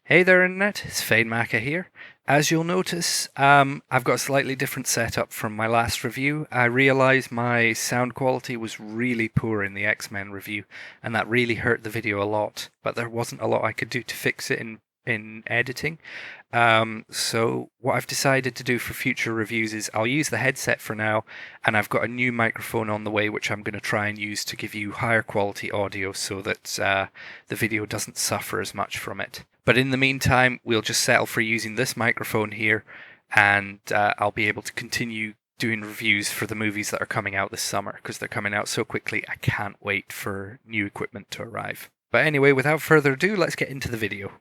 Hey there, Internet. It's Fainmaca here. As you'll notice, I've got a slightly different setup from my last review. I realized my sound quality was really poor in the X-Men review, and that really hurt the video a lot. But there wasn't a lot I could do to fix it in editing. So what I've decided to do for future reviews is I'll use the headset for now, and I've got a new microphone on the way, which I'm going to try and use to give you higher quality audio so that the video doesn't suffer as much from it. But in the meantime, we'll just settle for using this microphone here, and I'll be able to continue doing reviews for the movies that are coming out this summer, because they're coming out so quickly. I can't wait for new equipment to arrive. But anyway, without further ado, let's get into the video.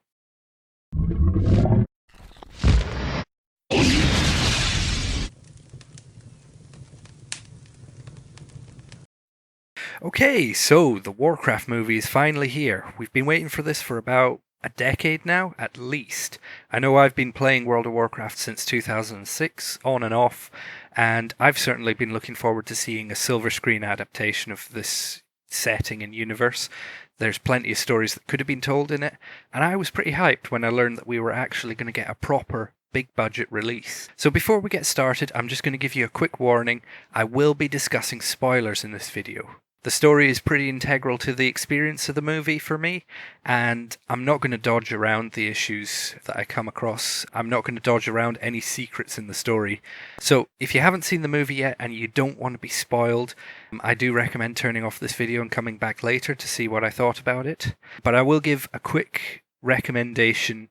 Okay, so the Warcraft movie is finally here. We've been waiting for this for about a decade now, at least. I know I've been playing World of Warcraft since 2006, on and off, and I've certainly been looking forward to seeing a silver screen adaptation of this setting and universe. There's plenty of stories that could have been told in it, and I was pretty hyped when I learned that we were actually going to get a proper big budget release. So before we get started, I'm just going to give you a quick warning. I will be discussing spoilers in this video. The story is pretty integral to the experience of the movie for me, and I'm not going to dodge around the issues that I come across. I'm not going to dodge around any secrets in the story. So if you haven't seen the movie yet and you don't want to be spoiled, I do recommend turning off this video and coming back later to see what I thought about it. But I will give a quick recommendation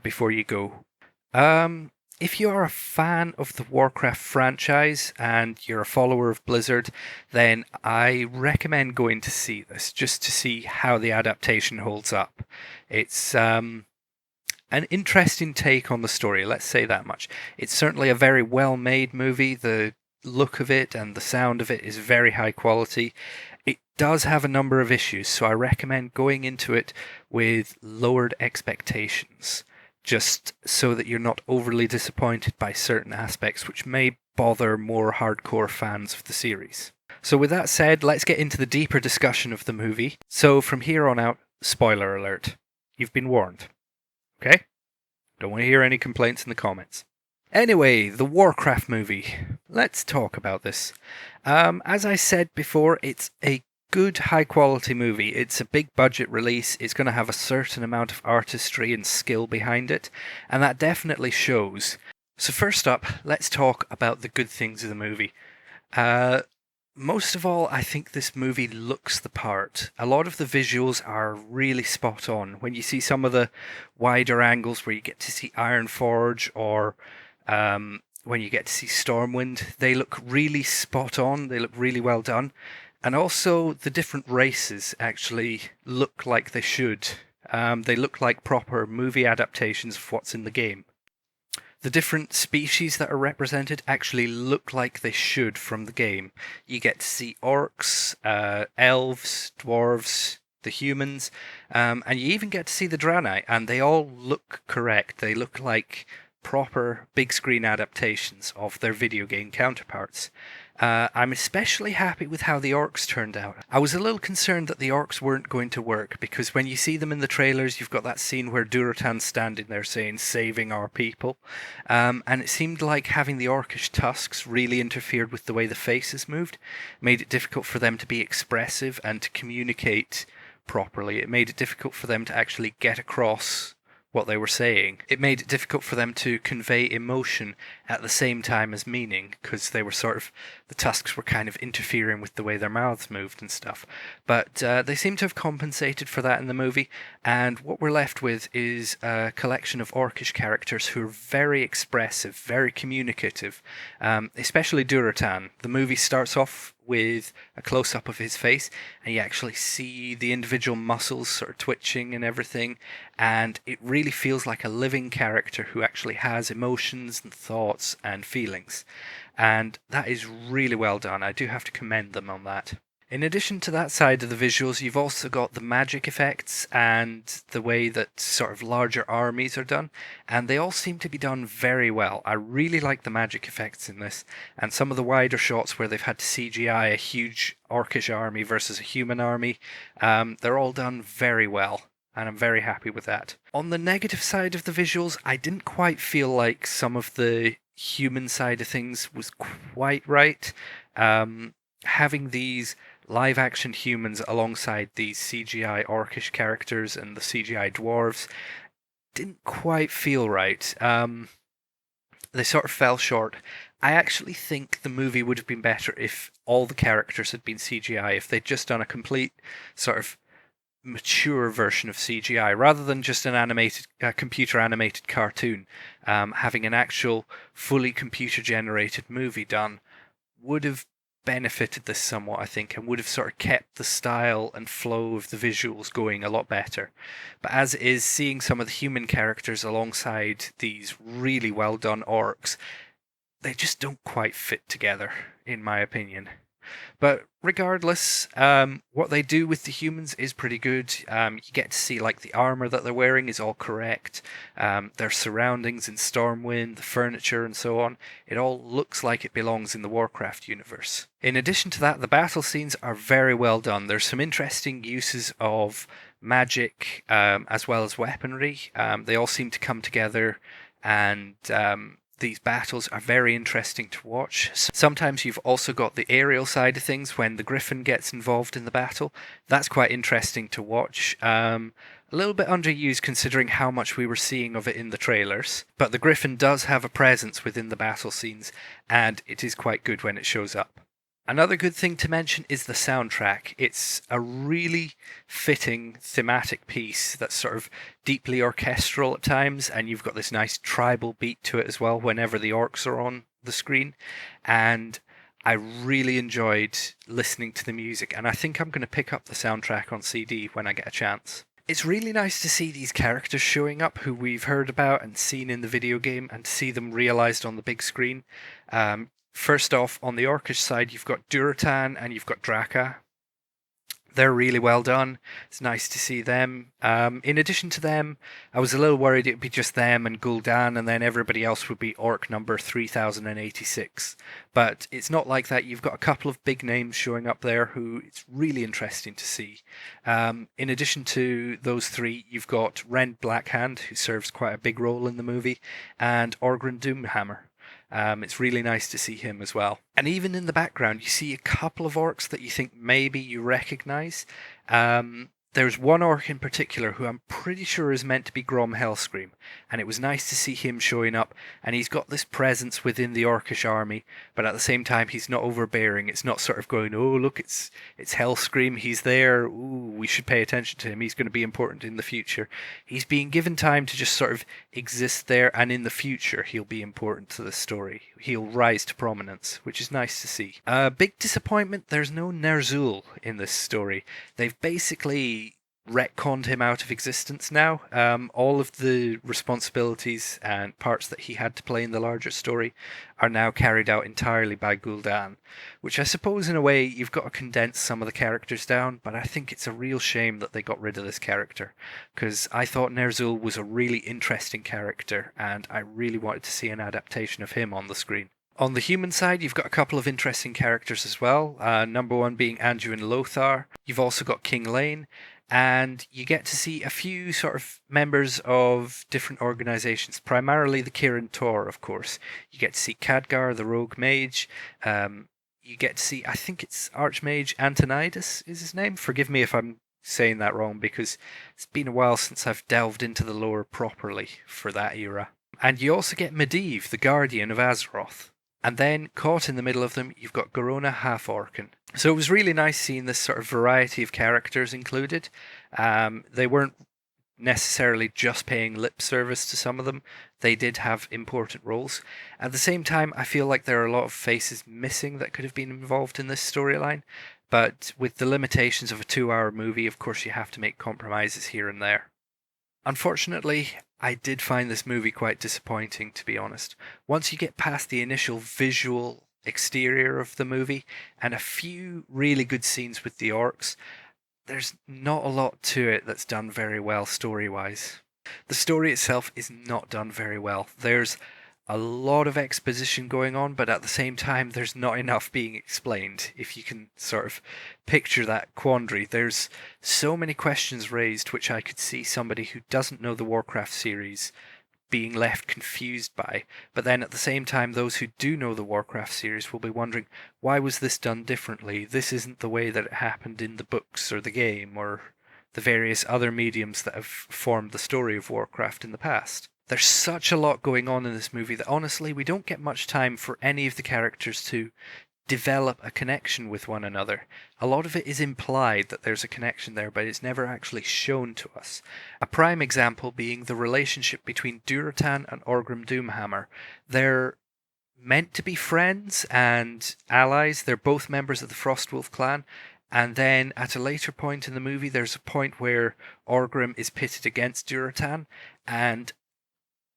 before you go. If you are a fan of the Warcraft franchise and you're a follower of Blizzard, then I recommend going to see this, just to see how the adaptation holds up. It's an interesting take on the story, let's say that much. It's certainly a very well-made movie. The look of it and the sound of it is very high quality. It does have a number of issues, so I recommend going into it with lowered expectations, just so that you're not overly disappointed by certain aspects which may bother more hardcore fans of the series. So with that said, let's get into the deeper discussion of the movie. So from here on out, spoiler alert. You've been warned. Okay? Don't want to hear any complaints in the comments. Anyway, the Warcraft movie. Let's talk about this. As I said before, it's a good high quality movie. It's a big budget release. It's going to have a certain amount of artistry and skill behind it, and that definitely shows. So first up, let's talk about the good things of the movie. Most of all, I think this movie looks the part. A lot of the visuals are really spot on. When you see some of the wider angles where you get to see Ironforge or when you get to see Stormwind, they look really spot on. They look really well done. And also, the different races actually look like they should. They look like proper movie adaptations of what's in the game. The different species that are represented actually look like they should from the game. You get to see orcs, elves, dwarves, the humans, and you even get to see the Draenei, and they all look correct. They look like proper big screen adaptations of their video game counterparts. I'm especially happy with how the orcs turned out. I was a little concerned that the orcs weren't going to work, because when you see them in the trailers, you've got that scene where Durotan's standing there saying, "Saving our people," and it seemed like having the orcish tusks really interfered with the way the faces moved, made it difficult for them to be expressive and to communicate properly. It made it difficult for them to actually get across what they were saying. It made it difficult for them to convey emotion at the same time as meaning, because they were the tusks were kind of interfering with the way their mouths moved and stuff. But they seem to have compensated for that in the movie, and what we're left with is a collection of orcish characters who are very expressive, very communicative, especially Durotan. The movie starts off with a close-up of his face, and you actually see the individual muscles sort of twitching and everything, and it really feels like a living character who actually has emotions and thoughts and feelings, and that is really well done. I do have to commend them on that. In addition to that side of the visuals, you've also got the magic effects and the way that sort of larger armies are done, and they all seem to be done very well. I really like the magic effects in this, and some of the wider shots where they've had to CGI a huge orcish army versus a human army, they're all done very well. and I'm very happy with that. On the negative side of the visuals, I didn't quite feel like some of the human side of things was quite right. Having these live action humans alongside these CGI orcish characters and the CGI dwarves didn't quite feel right. They sort of fell short. I actually think the movie would have been better if all the characters had been CGI, if they'd just done a complete sort of mature version of CGI rather than just an animated, computer animated cartoon. Having an actual fully computer generated movie done would have benefited this somewhat, I think, and would have sort of kept the style and flow of the visuals going a lot better. But as it is, seeing some of the human characters alongside these really well done orcs, they just don't quite fit together, in my opinion. But regardless, what they do with the humans is pretty good. You get to see like the armor that they're wearing is all correct. Their surroundings in Stormwind, the furniture, and so on. It all looks like it belongs in the Warcraft universe. In addition to that, the battle scenes are very well done. There's some interesting uses of magic as well as weaponry. They all seem to come together, and these battles are very interesting to watch. Sometimes you've also got the aerial side of things when the Griffin gets involved in the battle. That's quite interesting to watch. A little bit underused considering how much we were seeing of it in the trailers, but the Griffin does have a presence within the battle scenes, and it is quite good when it shows up. Another good thing to mention is the soundtrack. It's a really fitting thematic piece that's sort of deeply orchestral at times, and you've got this nice tribal beat to it as well whenever the orcs are on the screen. And I really enjoyed listening to the music, and I think I'm going to pick up the soundtrack on CD when I get a chance. It's really nice to see these characters showing up who we've heard about and seen in the video game, and to see them realised on the big screen. First off, on the orcish side, you've got Duratan and you've got Draka. They're really well done. It's nice to see them. In addition to them, I was a little worried it would be just them and Gul'Dan, and then everybody else would be orc number 3086. But it's not like that. You've got a couple of big names showing up there who it's really interesting to see. In addition to those three, you've got Rend Blackhand, who serves quite a big role in the movie, and Orgrin Doomhammer. It's really nice to see him as well. And even in the background, you see a couple of orcs that you think maybe you recognize. There's one orc in particular who I'm pretty sure is meant to be Grom Hellscream, and it was nice to see him showing up, and he's got this presence within the orcish army, but at the same time he's not overbearing. It's not sort of going, oh look, it's Hellscream, he's there, ooh, we should pay attention to him, he's going to be important in the future. He's being given time to just sort of exist there, and in the future he'll be important to the story. He'll rise to prominence, which is nice to see. Big disappointment, there's no Ner'zhul in this story. They've basically retconned him out of existence now. All of the responsibilities and parts that he had to play in the larger story are now carried out entirely by Gul'Dan, which I suppose in a way you've got to condense some of the characters down, but I think it's a real shame that they got rid of this character, because I thought Ner'zhul was a really interesting character, and I really wanted to see an adaptation of him on the screen. On the human side, you've got a couple of interesting characters as well. Number one being Anduin Lothar. You've also got King Lane, and you get to see a few sort of members of different organizations, primarily the Kirin Tor, of course. You get to see Khadgar, the rogue mage. You get to see, I think it's Archmage Antonidas is his name. Forgive me if I'm saying that wrong, because it's been a while since I've delved into the lore properly for that era. And you also get Medivh, the Guardian of Azeroth. And then, caught in the middle of them, you've got Garona Half-Orcan. So it was really nice seeing this sort of variety of characters included. They weren't necessarily just paying lip service to some of them. They did have important roles. At the same time, I feel like there are a lot of faces missing that could have been involved in this storyline. But with the limitations of a 2-hour movie, of course you have to make compromises here and there. Unfortunately, I did find this movie quite disappointing, to be honest. Once you get past the initial visual exterior of the movie and a few really good scenes with the orcs, there's not a lot to it that's done very well story-wise. The story itself is not done very well. There's a lot of exposition going on, but at the same time, there's not enough being explained. If you can sort of picture that quandary, there's so many questions raised which I could see somebody who doesn't know the Warcraft series being left confused by. But then at the same time, those who do know the Warcraft series will be wondering, why was this done differently? This isn't the way that it happened in the books or the game or the various other mediums that have formed the story of Warcraft in the past. There's such a lot going on in this movie that honestly, we don't get much time for any of the characters to develop a connection with one another. A lot of it is implied that there's a connection there, but it's never actually shown to us. A prime example being the relationship between Durotan and Orgrim Doomhammer. They're meant to be friends and allies. They're both members of the Frostwolf clan. And then at a later point in the movie, there's a point where Orgrim is pitted against Durotan, and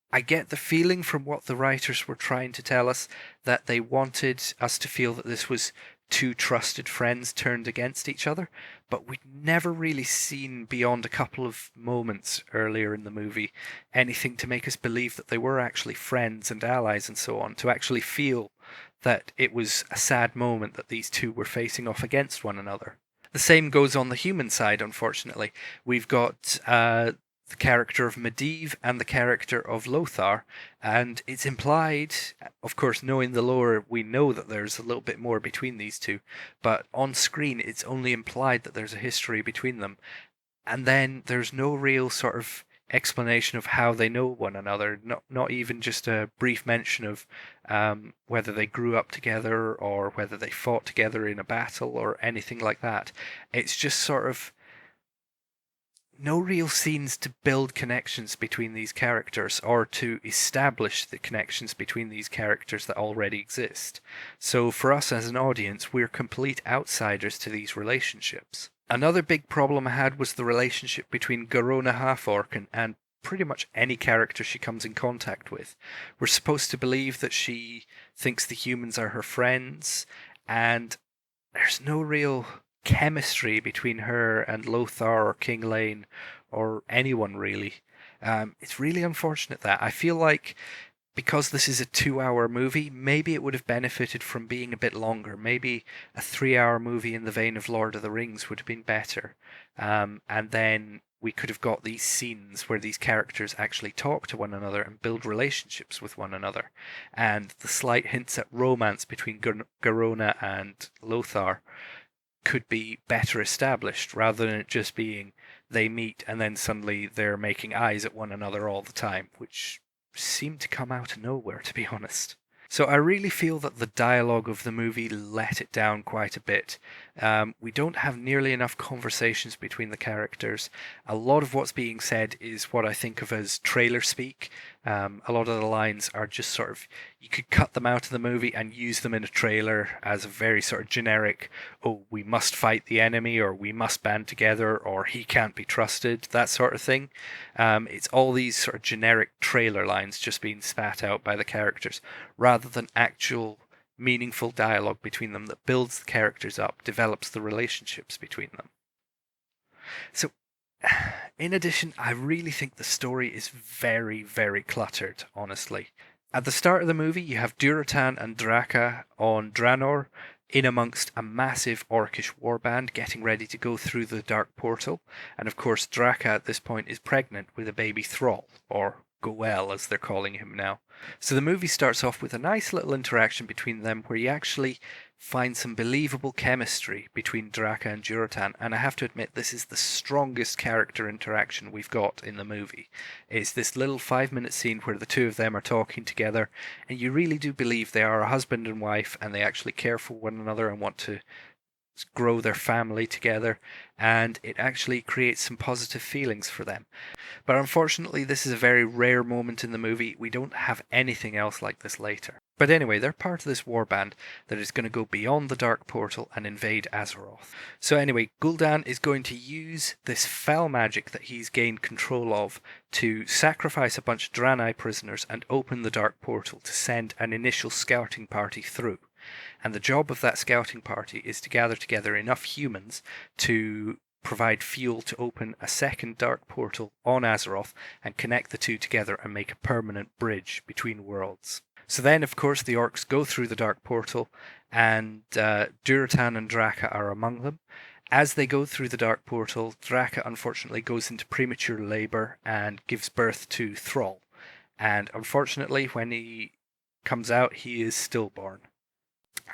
I get the feeling from what the writers were trying to tell us that they wanted us to feel that this was two trusted friends turned against each other, but we'd never really seen beyond a couple of moments earlier in the movie anything to make us believe that they were actually friends and allies and so on, to actually feel that it was a sad moment that these two were facing off against one another. The same goes on the human side, unfortunately. We've got the character of Medivh and the character of Lothar, and it's implied, of course, knowing the lore, we know that there's a little bit more between these two, but on screen it's only implied that there's a history between them, and then there's no real sort of explanation of how they know one another, not even just a brief mention of whether they grew up together or whether they fought together in a battle or anything like that. It's just sort of no real scenes to build connections between these characters or to establish the connections between these characters that already exist. So for us as an audience, we're complete outsiders to these relationships. Another big problem I had was the relationship between Garona Halfork and pretty much any character she comes in contact with. We're supposed to believe that she thinks the humans are her friends, and there's no real chemistry between her and Lothar or King Lane or anyone really. It's really unfortunate that. I feel like because this is a 2-hour movie, maybe it would have benefited from being a bit longer. Maybe a 3-hour movie in the vein of Lord of the Rings would have been better. And then we could have got these scenes where these characters actually talk to one another and build relationships with one another. And the slight hints at romance between Garona and Lothar could be better established rather than it just being they meet and then suddenly they're making eyes at one another all the time, which seemed to come out of nowhere, to be honest. So I really feel that the dialogue of the movie let it down quite a bit. We don't have nearly enough conversations between the characters. A lot of what's being said is what I think of as trailer speak. A lot of the lines are just sort of, you could cut them out of the movie and use them in a trailer as a very sort of generic, oh, we must fight the enemy, or we must band together, or he can't be trusted, that sort of thing. It's all these sort of generic trailer lines just being spat out by the characters, rather than actual meaningful dialogue between them that builds the characters up, develops the relationships between them. So, in addition, I really think the story is very, very cluttered, honestly. At the start of the movie, you have Durotan and Draka on Draenor, in amongst a massive orcish warband getting ready to go through the Dark Portal, and of course Draka at this point is pregnant with a baby thrall, or Goel as they're calling him now. So the movie starts off with a nice little interaction between them where you actually find some believable chemistry between Draka and Durotan, and I have to admit this is the strongest character interaction we've got in the movie. It's this little 5-minute scene where the two of them are talking together, and you really do believe they are a husband and wife and they actually care for one another and want to grow their family together, and it actually creates some positive feelings for them. But unfortunately, this is a very rare moment in the movie. We don't have anything else like this later. But anyway, they're part of this warband that is going to go beyond the Dark Portal and invade Azeroth. So anyway, Gul'Dan is going to use this foul magic that he's gained control of to sacrifice a bunch of Draenei prisoners and open the Dark Portal to send an initial scouting party through. And the job of that scouting party is to gather together enough humans to provide fuel to open a second dark portal on Azeroth and connect the two together and make a permanent bridge between worlds. So then, of course, the orcs go through the dark portal, and Durotan and Draka are among them. As they go through the dark portal, Draka unfortunately goes into premature labour and gives birth to Thrall. And unfortunately, when he comes out, he is stillborn.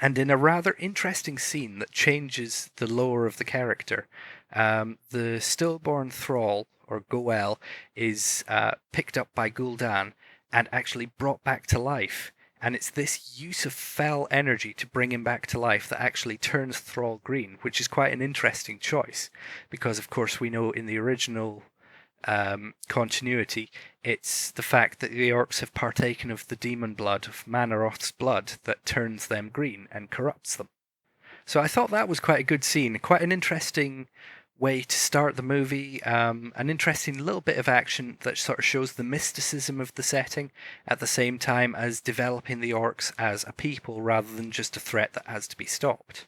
And in a rather interesting scene that changes the lore of the character, the stillborn Thrall, or Goel, is picked up by Gul'Dan and actually brought back to life. And it's this use of fell energy to bring him back to life that actually turns Thrall green, which is quite an interesting choice. Because, of course, we know in the original continuity, it's the fact that the orcs have partaken of the demon blood, of Manaroth's blood, that turns them green and corrupts them. So I thought that was quite a good scene, quite an interesting way to start the movie, an interesting little bit of action that sort of shows the mysticism of the setting at the same time as developing the orcs as a people rather than just a threat that has to be stopped.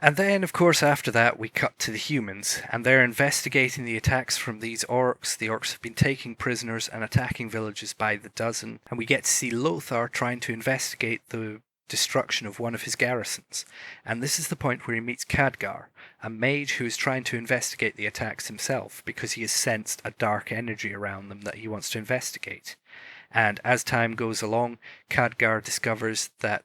And then, of course, after that, we cut to the humans, and they're investigating the attacks from these orcs. The orcs have been taking prisoners and attacking villages by the dozen, and we get to see Lothar trying to investigate the destruction of one of his garrisons. And this is the point where he meets Khadgar, a mage who is trying to investigate the attacks himself because he has sensed a dark energy around them that he wants to investigate. And as time goes along, Khadgar discovers that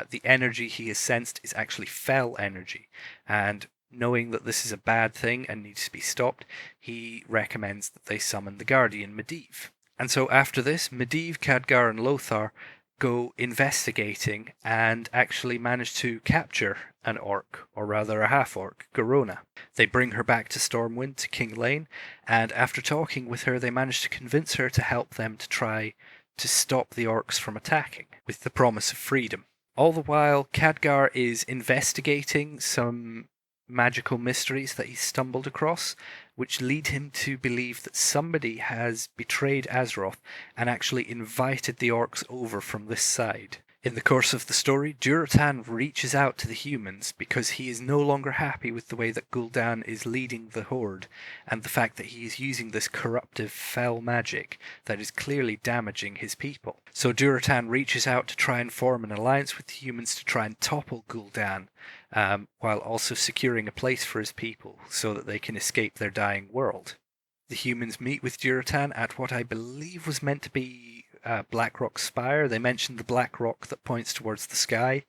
the energy he has sensed is actually fell energy. And knowing that this is a bad thing and needs to be stopped, he recommends that they summon the Guardian, Medivh. And so after this, Medivh, Khadgar and Lothar go investigating and actually manage to capture an orc, or rather a half-orc, Garona. They bring her back to Stormwind, to King Lane, and after talking with her, they manage to convince her to help them to try to stop the orcs from attacking, with the promise of freedom. All the while, Khadgar is investigating some magical mysteries that he's stumbled across, which lead him to believe that somebody has betrayed Azeroth and actually invited the orcs over from this side. In the course of the story, Durotan reaches out to the humans because he is no longer happy with the way that Gul'Dan is leading the Horde and the fact that he is using this corruptive fell magic that is clearly damaging his people. So Durotan reaches out to try and form an alliance with the humans to try and topple Gul'Dan, while also securing a place for his people so that they can escape their dying world. The humans meet with Durotan at what I believe was meant to be Blackrock Spire. They mentioned the black rock that points towards the sky,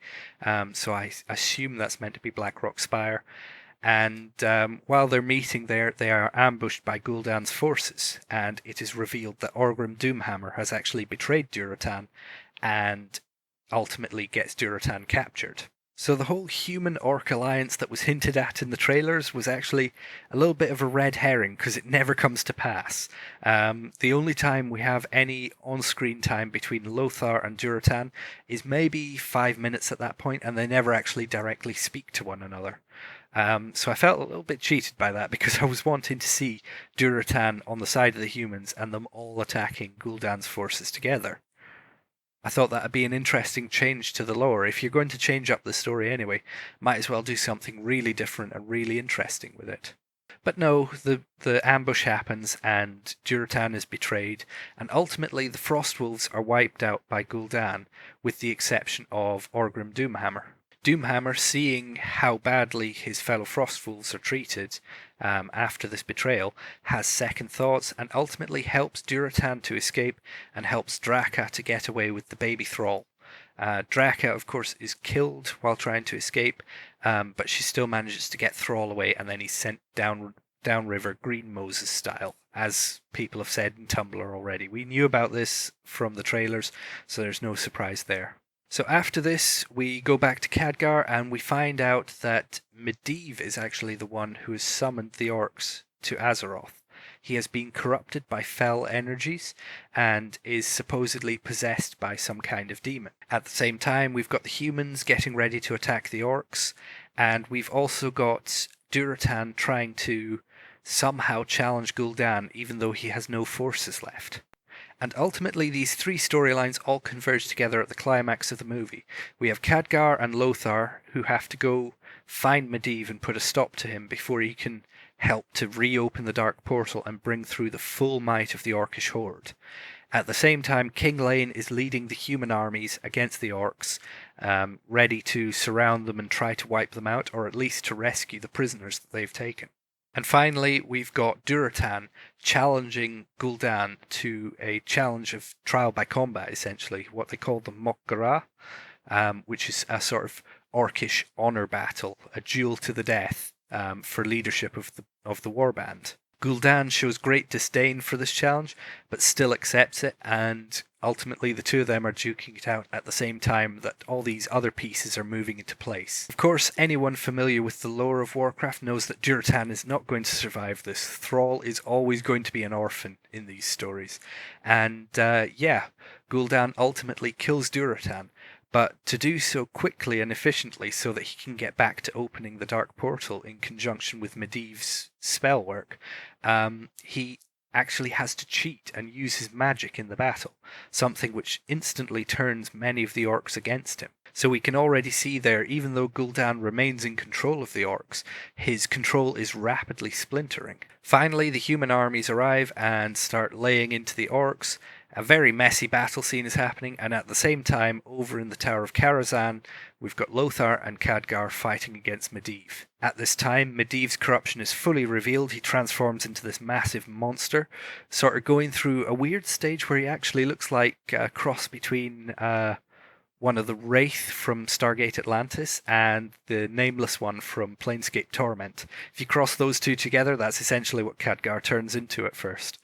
so I assume that's meant to be Blackrock Spire. And while they're meeting there, they are ambushed by Gul'Dan's forces, and it is revealed that Orgrim Doomhammer has actually betrayed Durotan and ultimately gets Durotan captured. So the whole human-orc alliance that was hinted at in the trailers was actually a little bit of a red herring because it never comes to pass. The only time we have any on-screen time between Lothar and Durotan is maybe 5 minutes at that point, and they never actually directly speak to one another. So I felt a little bit cheated by that because I was wanting to see Durotan on the side of the humans and them all attacking Gul'Dan's forces together. I thought that would be an interesting change to the lore. If you're going to change up the story anyway, might as well do something really different and really interesting with it. But no, the ambush happens and Durotan is betrayed, and ultimately the Frostwolves are wiped out by Gul'Dan, with the exception of Orgrim Doomhammer. Doomhammer, seeing how badly his fellow Frostwolves are treated after this betrayal, has second thoughts and ultimately helps Durotan to escape and helps Draka to get away with the baby Thrall. Draka, of course, is killed while trying to escape, but she still manages to get Thrall away, and then he's sent downriver Green Moses style, as people have said in Tumblr already. We knew about this from the trailers, so there's no surprise there. So after this, we go back to Khadgar and we find out that Medivh is actually the one who has summoned the orcs to Azeroth. He has been corrupted by fell energies and is supposedly possessed by some kind of demon. At the same time, we've got the humans getting ready to attack the orcs, and we've also got Durotan trying to somehow challenge Gul'Dan even though he has no forces left. And ultimately, these three storylines all converge together at the climax of the movie. We have Khadgar and Lothar, who have to go find Medivh and put a stop to him before he can help to reopen the Dark Portal and bring through the full might of the Orcish horde. At the same time, King Lane is leading the human armies against the orcs, ready to surround them and try to wipe them out, or at least to rescue the prisoners that they've taken. And finally, we've got Durotan challenging Gul'Dan to a challenge of trial by combat, essentially, what they call the Mok'Gara, which is a sort of orcish honor battle, a duel to the death for leadership of the warband. Gul'Dan shows great disdain for this challenge, but still accepts it, and ultimately the two of them are duking it out at the same time that all these other pieces are moving into place. Of course, anyone familiar with the lore of Warcraft knows that Durotan is not going to survive this. Thrall is always going to be an orphan in these stories. And Gul'Dan ultimately kills Durotan, but to do so quickly and efficiently so that he can get back to opening the Dark Portal in conjunction with Medivh's spell work, he actually has to cheat and use his magic in the battle, something which instantly turns many of the orcs against him. So we can already see there, even though Gul'Dan remains in control of the orcs, his control is rapidly splintering. Finally, the human armies arrive and start laying into the orcs. A very messy battle scene is happening, and at the same time, over in the Tower of Karazhan, we've got Lothar and Khadgar fighting against Medivh. At this time, Medivh's corruption is fully revealed. He transforms into this massive monster, sort of going through a weird stage where he actually looks like a cross between one of the Wraith from Stargate Atlantis and the Nameless one from Planescape Torment. If you cross those two together, that's essentially what Khadgar turns into at first.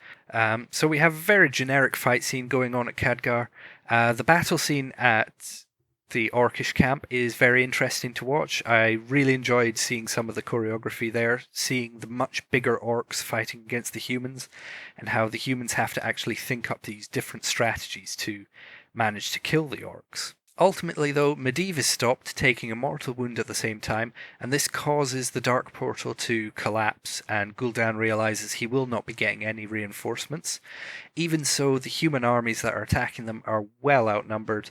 So we have a very generic fight scene going on at Khadgar. The battle scene at the Orcish camp is very interesting to watch. I really enjoyed seeing some of the choreography there, seeing the much bigger orcs fighting against the humans, and how the humans have to actually think up these different strategies to manage to kill the orcs. Ultimately, though, Medivh is stopped, taking a mortal wound at the same time, and this causes the Dark Portal to collapse, and Gul'Dan realizes he will not be getting any reinforcements. Even so, the human armies that are attacking them are well outnumbered,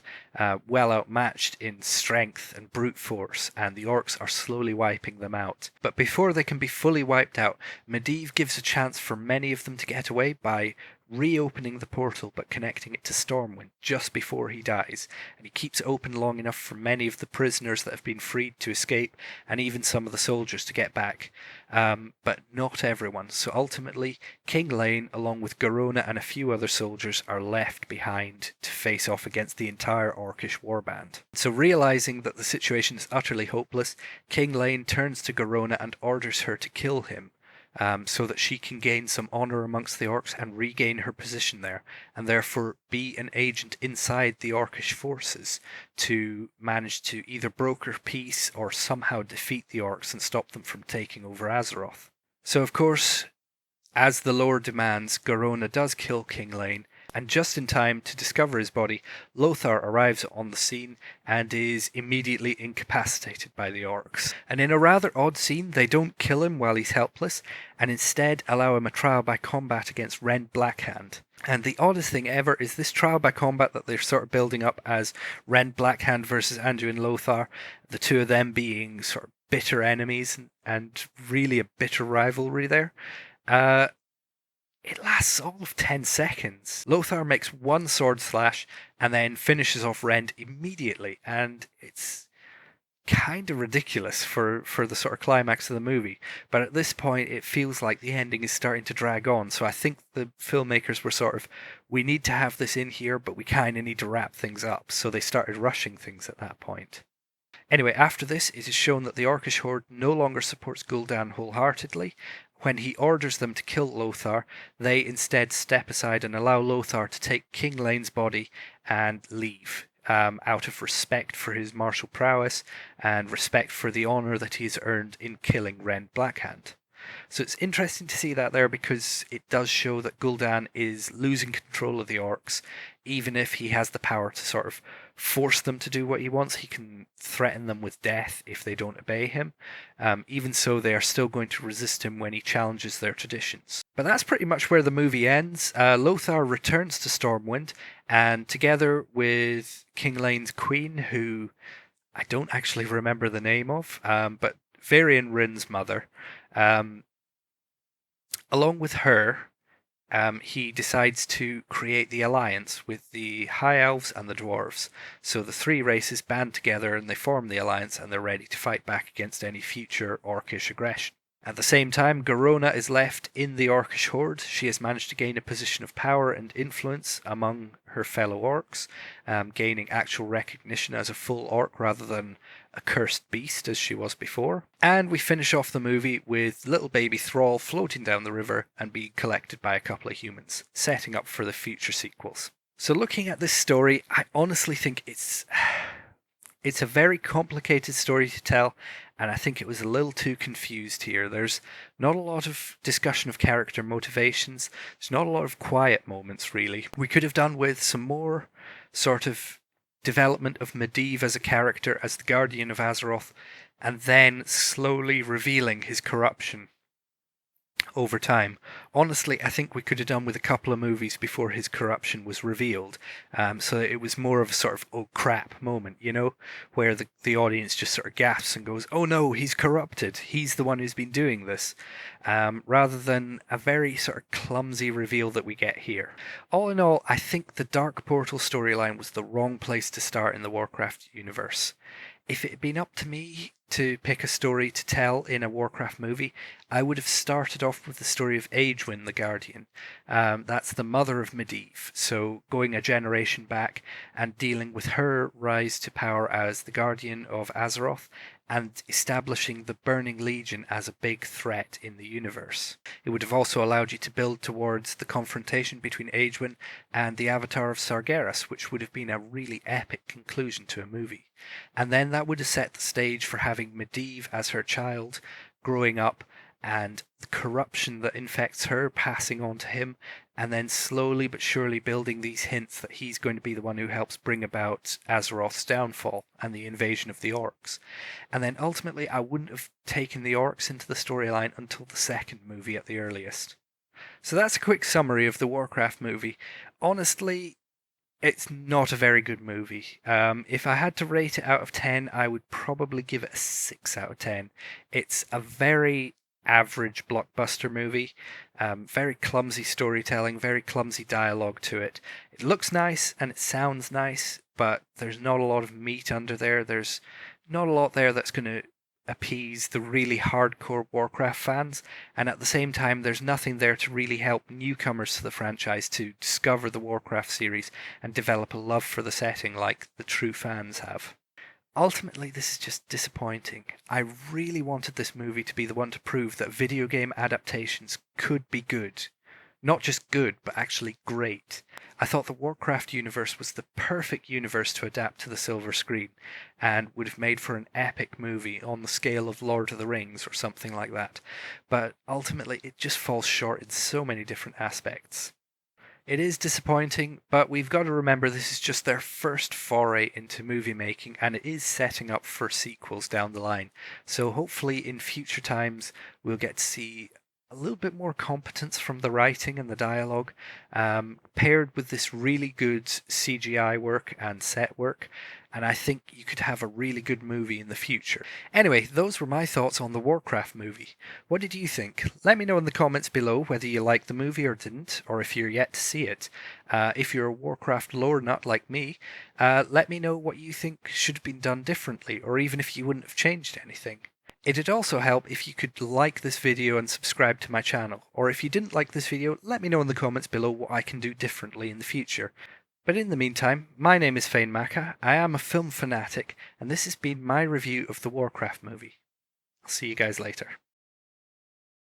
well outmatched in strength and brute force, and the orcs are slowly wiping them out. But before they can be fully wiped out, Medivh gives a chance for many of them to get away by reopening the portal but connecting it to Stormwind just before he dies, and he keeps it open long enough for many of the prisoners that have been freed to escape, and even some of the soldiers to get back, but not everyone. So ultimately, King Lane, along with Garona and a few other soldiers, are left behind to face off against the entire Orcish warband. So realizing that the situation is utterly hopeless, King Lane turns to Garona and orders her to kill him, so that she can gain some honor amongst the orcs and regain her position there, and therefore be an agent inside the Orcish forces to manage to either broker peace or somehow defeat the orcs and stop them from taking over Azeroth. So of course, as the lore demands, Garona does kill King Lane, and just in time to discover his body, Lothar arrives on the scene and is immediately incapacitated by the orcs. And in a rather odd scene, they don't kill him while he's helpless, and instead allow him a trial by combat against Rend Blackhand. And the oddest thing ever is this trial by combat that they're sort of building up as Rend Blackhand versus Anduin Lothar, the two of them being sort of bitter enemies and really a bitter rivalry there. It lasts all of 10 seconds. Lothar makes one sword slash and then finishes off Rend immediately, and it's kind of ridiculous for the sort of climax of the movie. But at this point, it feels like the ending is starting to drag on, so I think the filmmakers were sort of, we need to have this in here, but we kind of need to wrap things up, so they started rushing things at that point. Anyway, after this, it is shown that the Orcish horde no longer supports Gul'Dan wholeheartedly. When he orders them to kill Lothar, they instead step aside and allow Lothar to take King Lane's body and leave, out of respect for his martial prowess and respect for the honour that he's earned in killing Rend Blackhand. So it's interesting to see that there, because it does show that Gul'Dan is losing control of the orcs. Even if he has the power to sort of force them to do what he wants, he can threaten them with death if they don't obey him. Even so, they are still going to resist him when he challenges their traditions. But that's pretty much where the movie ends. Lothar returns to Stormwind, and together with King Lane's queen, who I don't actually remember the name of, but Varian Rin's mother, Along with her, he decides to create the alliance with the High Elves and the Dwarves. So the three races band together and they form the alliance, and they're ready to fight back against any future Orcish aggression. At the same time, Garona is left in the Orcish horde. She has managed to gain a position of power and influence among her fellow orcs, gaining actual recognition as a full orc rather than a cursed beast as she was before. And we finish off the movie with little baby Thrall floating down the river and being collected by a couple of humans, setting up for the future sequels. So looking at this story, I honestly think it's a very complicated story to tell, and I think it was a little too confused here. There's not a lot of discussion of character motivations. There's not a lot of quiet moments, really. We could have done with some more sort of development of Medivh as a character, as the Guardian of Azeroth, and then slowly revealing his corruption over time. Honestly, I think we could have done with a couple of movies before his corruption was revealed, so that it was more of a sort of oh crap moment, you know, where the audience just sort of gasps and goes, oh no, he's corrupted, he's the one who's been doing this, rather than a very sort of clumsy reveal that we get here. All in all, I think the Dark Portal storyline was the wrong place to start in the Warcraft universe. If it had been up to me to pick a story to tell in a Warcraft movie, I would have started off with the story of Aegwynn the Guardian. That's the mother of Medivh, so going a generation back and dealing with her rise to power as the Guardian of Azeroth and establishing the Burning Legion as a big threat in the universe. It would have also allowed you to build towards the confrontation between Aegwynn and the Avatar of Sargeras, which would have been a really epic conclusion to a movie. And then that would have set the stage for having Medivh as her child, growing up, and the corruption that infects her passing on to him, and then slowly but surely building these hints that he's going to be the one who helps bring about Azeroth's downfall and the invasion of the orcs. And then ultimately I wouldn't have taken the orcs into the storyline until the second movie at the earliest. So that's a quick summary of the Warcraft movie. Honestly, it's not a very good movie. If I had to rate it out of 10, I would probably give it a 6 out of 10. It's a very average blockbuster movie. Very clumsy storytelling, very clumsy dialogue to it. It looks nice and it sounds nice, but there's not a lot of meat under there. There's not a lot there that's going to appease the really hardcore Warcraft fans, and at the same time there's nothing there to really help newcomers to the franchise to discover the Warcraft series and develop a love for the setting like the true fans have. Ultimately, this is just disappointing. I really wanted this movie to be the one to prove that video game adaptations could be good. Not just good, but actually great. I thought the Warcraft universe was the perfect universe to adapt to the silver screen, and would have made for an epic movie on the scale of Lord of the Rings or something like that. But ultimately, it just falls short in so many different aspects. It is disappointing, but we've got to remember this is just their first foray into movie making, and it is setting up for sequels down the line. So hopefully in future times we'll get to see a little bit more competence from the writing and the dialogue, paired with this really good CGI work and set work, and I think you could have a really good movie in the future. Anyway, those were my thoughts on the Warcraft movie. What did you think? Let me know in the comments below whether you liked the movie or didn't, or if you're yet to see it. If you're a Warcraft lore nut like me, let me know what you think should have been done differently, or even if you wouldn't have changed anything. It'd also help if you could like this video and subscribe to my channel, or if you didn't like this video, let me know in the comments below what I can do differently in the future. But in the meantime, my name is Fainmaca, I am a film fanatic, and this has been my review of the Warcraft movie. I'll see you guys later.